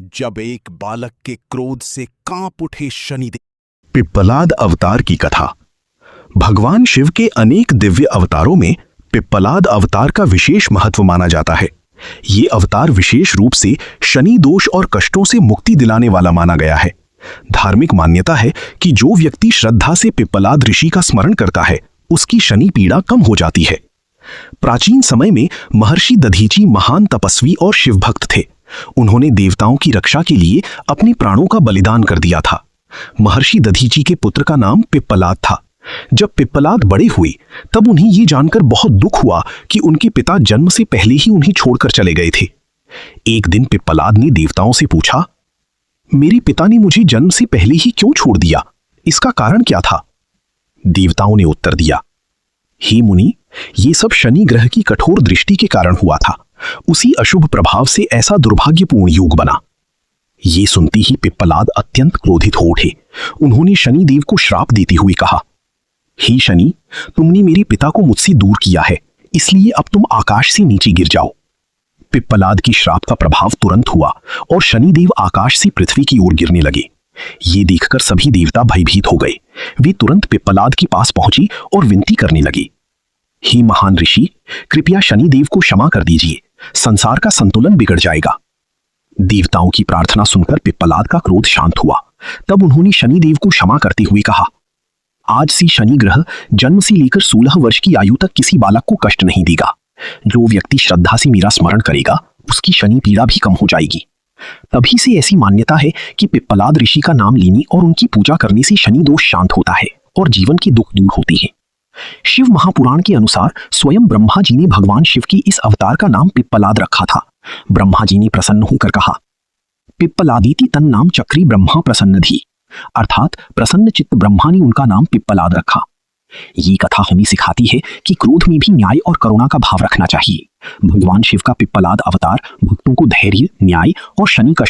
जब एक बालक के क्रोध से कांप उठे शनिदेव। पिप्पलाद अवतार की कथा। भगवान शिव के अनेक दिव्य अवतारों में पिप्पलाद अवतार का विशेष महत्व माना जाता है। ये अवतार विशेष रूप से शनि दोष और कष्टों से मुक्ति दिलाने वाला माना गया है। धार्मिक मान्यता है कि जो व्यक्ति श्रद्धा से पिप्पलाद ऋषि का स्मरण करता है, उसकी शनि पीड़ा कम हो जाती है। प्राचीन समय में महर्षि दधीची महान तपस्वी और शिव भक्त थे। उन्होंने देवताओं की रक्षा के लिए अपने प्राणों का बलिदान कर दिया था। महर्षि दधीची के पुत्र का नाम पिप्पलाद था। जब पिप्पलाद बड़े हुए तब उन्हें ये जानकर बहुत दुख हुआ कि उनके पिता जन्म से पहले ही उन्हें छोड़कर चले गए थे। एक दिन पिप्पलाद ने देवताओं से पूछा, मेरे पिता ने मुझे जन्म से पहले ही क्यों छोड़ दिया? इसका कारण क्या था? देवताओं ने उत्तर दिया, हे मुनि, ये सब शनि ग्रह की कठोर दृष्टि के कारण हुआ था। उसी अशुभ प्रभाव से ऐसा दुर्भाग्यपूर्ण योग बना। ये सुनते ही पिप्पलाद अत्यंत क्रोधित हो उठे। उन्होंने शनिदेव को श्राप देते हुए कहा, हे शनि, तुमने मेरे पिता को मुझसे दूर किया है, इसलिए अब तुम आकाश से नीचे गिर जाओ। पिप्पलाद की श्राप का प्रभाव तुरंत हुआ और शनिदेव आकाश से पृथ्वी की ओर गिरने लगे। ये देखकर सभी देवता भयभीत हो गए। वे तुरंत पिप्पलाद के पास पहुंची और विनती करने लगे, हे महान ऋषि, कृपया शनिदेव को क्षमा कर दीजिए, संसार का संतुलन बिगड़ जाएगा। देवताओं की प्रार्थना सुनकर पिप्पलाद का क्रोध शांत हुआ। तब उन्होंने शनिदेव को क्षमा करते हुए कहा, आज से शनि ग्रह जन्म से लेकर 16 वर्ष की आयु तक किसी बालक को कष्ट नहीं देगा। जो व्यक्ति श्रद्धा से मेरा स्मरण करेगा, उसकी शनि पीड़ा भी कम हो जाएगी। तभी से ऐसी मान्यता है कि पिप्पलाद ऋषि का नाम लेने और उनकी पूजा करने से शनि दोष शांत होता है और जीवन के दुख दूर होते हैं। शिव महापुराण के अनुसार स्वयं ब्रह्मा जी ने भगवान शिव की इस अवतार का नाम पिप्पलाद रखा था। ब्रह्मा जी ने प्रसन्न होकर कहा, पिप्पलादीति तन नाम चक्री ब्रह्मा प्रसन्नधि, अर्थात प्रसन्न चित्त ब्रह्मा ने उनका नाम पिप्पलाद रखा। ये कथा हमें सिखाती है कि क्रोध में भी न्याय और करुणा का भाव रखना चाहिए। भगवान शिव का पिप्पलाद अवतार भक्तों को धैर्य, न्याय और शनि कष्ट